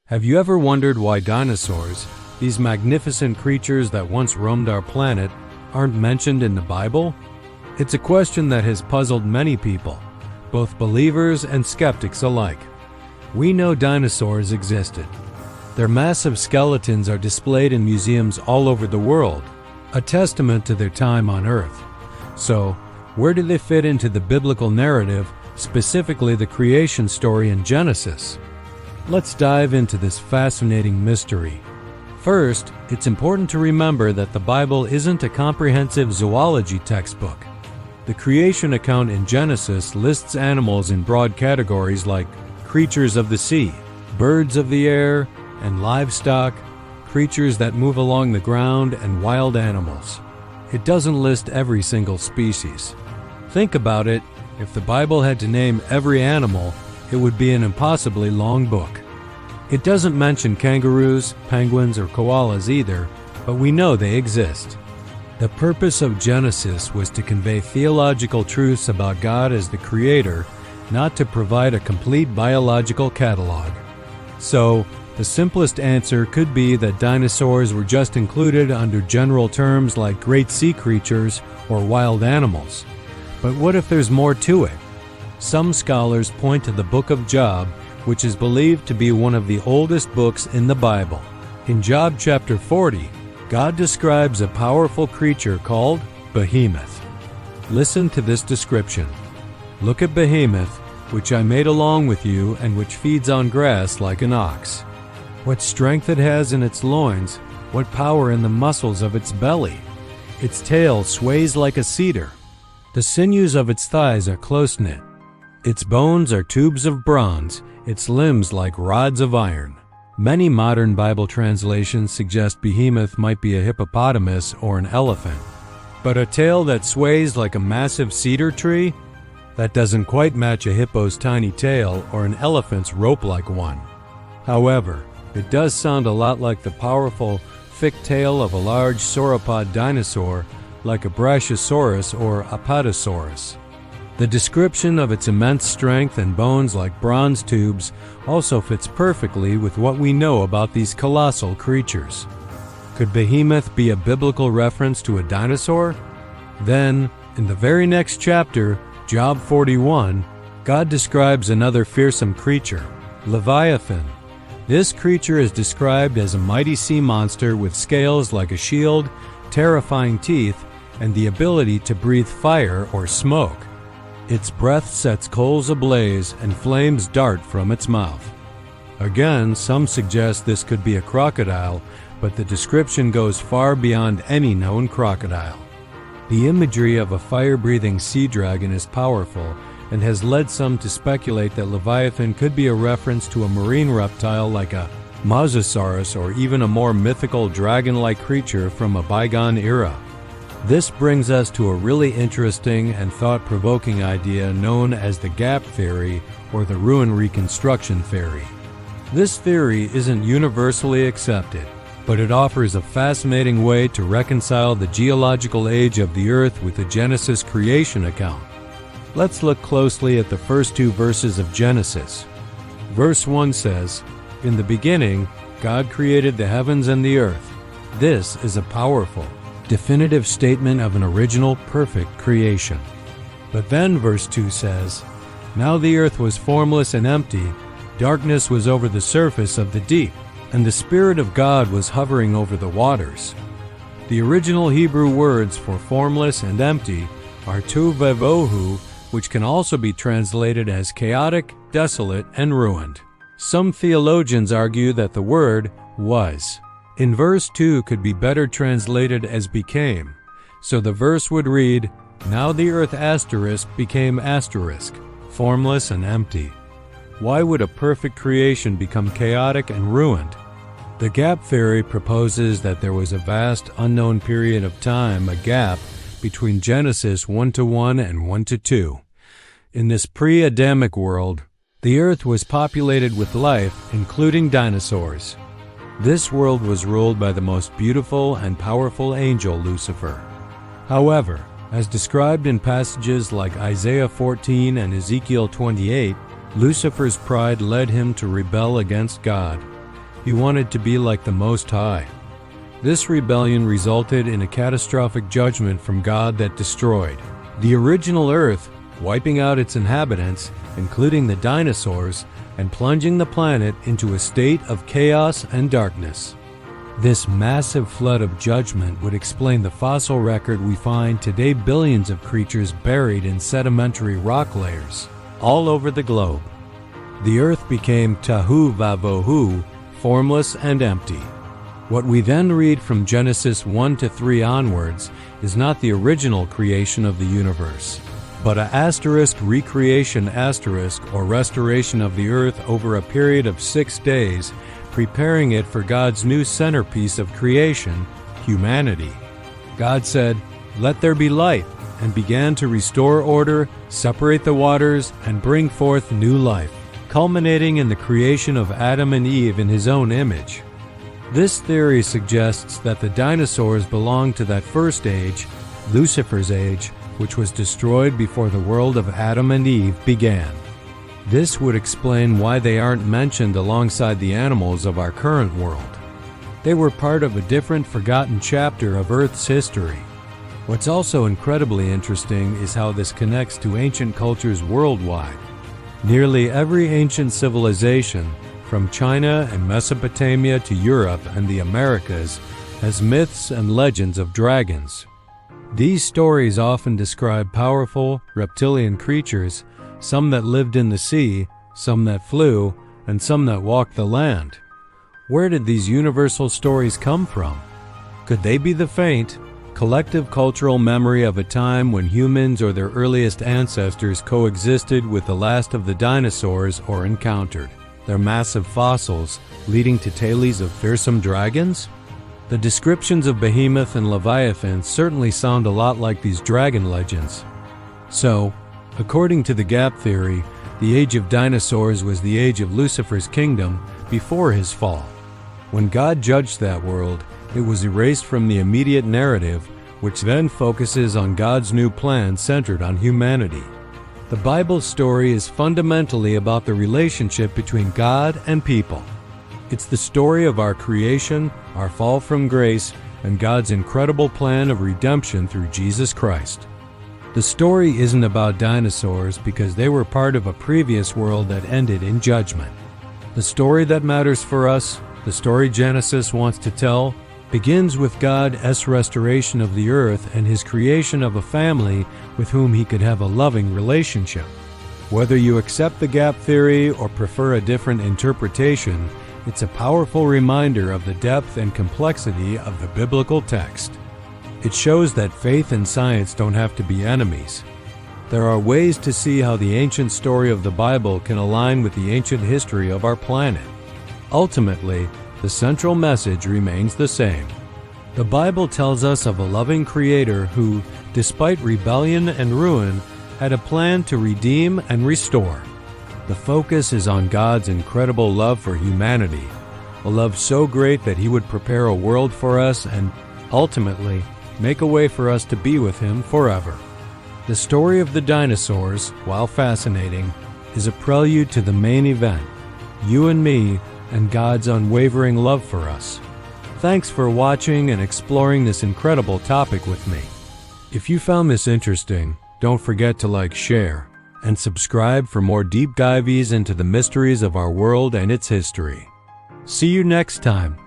Have you ever wondered why dinosaurs, these magnificent creatures that once roamed our planet, aren't mentioned in the Bible? It's a question that has puzzled many people, both believers and skeptics alike. We know dinosaurs existed. Their massive skeletons are displayed in museums all over the world, a testament to their time on Earth. So, where do they fit into the biblical narrative, specifically the creation story in Genesis? Let's dive into this fascinating mystery. First, it's important to remember that the Bible isn't a comprehensive zoology textbook. The creation account in Genesis lists animals in broad categories like creatures of the sea, birds of the air, and livestock, creatures that move along the ground, and wild animals. It doesn't list every single species. Think about it, if the Bible had to name every animal, it would be an impossibly long book. It doesn't mention kangaroos, penguins, or koalas either, but we know they exist. The purpose of Genesis was to convey theological truths about God as the Creator, not to provide a complete biological catalog. So, the simplest answer could be that dinosaurs were just included under general terms like great sea creatures or wild animals. But what if there's more to it? Some scholars point to the book of Job, which is believed to be one of the oldest books in the Bible. In Job chapter 40, God describes a powerful creature called Behemoth. Listen to this description. "Look at Behemoth, which I made along with you, and which feeds on grass like an ox. What strength it has in its loins, what power in the muscles of its belly. Its tail sways like a cedar. The sinews of its thighs are close-knit. Its bones are tubes of bronze, its limbs like rods of iron." Many modern Bible translations suggest Behemoth might be a hippopotamus or an elephant. But a tail that sways like a massive cedar tree? That doesn't quite match a hippo's tiny tail or an elephant's rope-like one. However, it does sound a lot like the powerful, thick tail of a large sauropod dinosaur like a Brachiosaurus or Apatosaurus. The description of its immense strength and bones like bronze tubes also fits perfectly with what we know about these colossal creatures. Could Behemoth be a biblical reference to a dinosaur? Then, in the very next chapter, Job 41, God describes another fearsome creature, Leviathan. This creature is described as a mighty sea monster with scales like a shield, terrifying teeth, and the ability to breathe fire or smoke. Its breath sets coals ablaze and flames dart from its mouth. Again, some suggest this could be a crocodile, but the description goes far beyond any known crocodile. The imagery of a fire-breathing sea dragon is powerful and has led some to speculate that Leviathan could be a reference to a marine reptile like a Mosasaurus or even a more mythical dragon-like creature from a bygone era. This brings us to a really interesting and thought-provoking idea known as the gap theory or the ruin reconstruction theory. This theory isn't universally accepted, but it offers a fascinating way to reconcile the geological age of the Earth with the Genesis creation account. Let's look closely at the first two verses of Genesis. Verse 1 says, "In the beginning, God created the heavens and the earth." This is a powerful, definitive statement of an original, perfect creation. But then verse 2 says, "Now the earth was formless and empty, darkness was over the surface of the deep, and the Spirit of God was hovering over the waters." The original Hebrew words for formless and empty are tohu vavohu, which can also be translated as chaotic, desolate, and ruined. Some theologians argue that the word was in verse 2 could be better translated as became, so the verse would read, "Now the earth asterisk became asterisk, formless and empty." Why would a perfect creation become chaotic and ruined? The gap theory proposes that there was a vast unknown period of time, a gap, between Genesis 1-1 and 1-2. In this pre-Adamic world, the earth was populated with life, including dinosaurs. This world was ruled by the most beautiful and powerful angel, Lucifer. However, as described in passages like Isaiah 14 and Ezekiel 28, Lucifer's pride led him to rebel against God. He wanted to be like the Most High. This rebellion resulted in a catastrophic judgment from God that destroyed the original Earth, wiping out its inhabitants, including the dinosaurs, and plunging the planet into a state of chaos and darkness. This massive flood of judgment would explain the fossil record we find today, billions of creatures buried in sedimentary rock layers all over the globe. The Earth became Tohu Vavohu, formless and empty. What we then read from Genesis 1-3 onwards is not the original creation of the universe, but a recreation or restoration of the earth over a period of 6 days, preparing it for God's new centerpiece of creation, humanity. God said, "Let there be light," and began to restore order, separate the waters, and bring forth new life, culminating in the creation of Adam and Eve in his own image. This theory suggests that the dinosaurs belonged to that first age, Lucifer's age, which was destroyed before the world of Adam and Eve began. This would explain why they aren't mentioned alongside the animals of our current world. They were part of a different, forgotten chapter of Earth's history. What's also incredibly interesting is how this connects to ancient cultures worldwide. Nearly every ancient civilization, from China and Mesopotamia to Europe and the Americas, has myths and legends of dragons. These stories often describe powerful, reptilian creatures, some that lived in the sea, some that flew, and some that walked the land. Where did these universal stories come from? Could they be the faint, collective cultural memory of a time when humans or their earliest ancestors coexisted with the last of the dinosaurs or encountered their massive fossils, leading to tales of fearsome dragons? The descriptions of Behemoth and Leviathan certainly sound a lot like these dragon legends. So, according to the gap theory, the age of dinosaurs was the age of Lucifer's kingdom before his fall. When God judged that world, it was erased from the immediate narrative, which then focuses on God's new plan centered on humanity. The Bible's story is fundamentally about the relationship between God and people. It's the story of our creation, our fall from grace, and God's incredible plan of redemption through Jesus Christ. The story isn't about dinosaurs because they were part of a previous world that ended in judgment. The story that matters for us, the story Genesis wants to tell, begins with God's restoration of the earth and his creation of a family with whom he could have a loving relationship. Whether you accept the gap theory or prefer a different interpretation, it's a powerful reminder of the depth and complexity of the biblical text. It shows that faith and science don't have to be enemies. There are ways to see how the ancient story of the Bible can align with the ancient history of our planet. Ultimately, the central message remains the same. The Bible tells us of a loving Creator who, despite rebellion and ruin, had a plan to redeem and restore. The focus is on God's incredible love for humanity, a love so great that he would prepare a world for us and, ultimately, make a way for us to be with him forever. The story of the dinosaurs, while fascinating, is a prelude to the main event, you and me and God's unwavering love for us. Thanks for watching and exploring this incredible topic with me. If you found this interesting, don't forget to like, share, and subscribe for more deep dives into the mysteries of our world and its history. See you next time.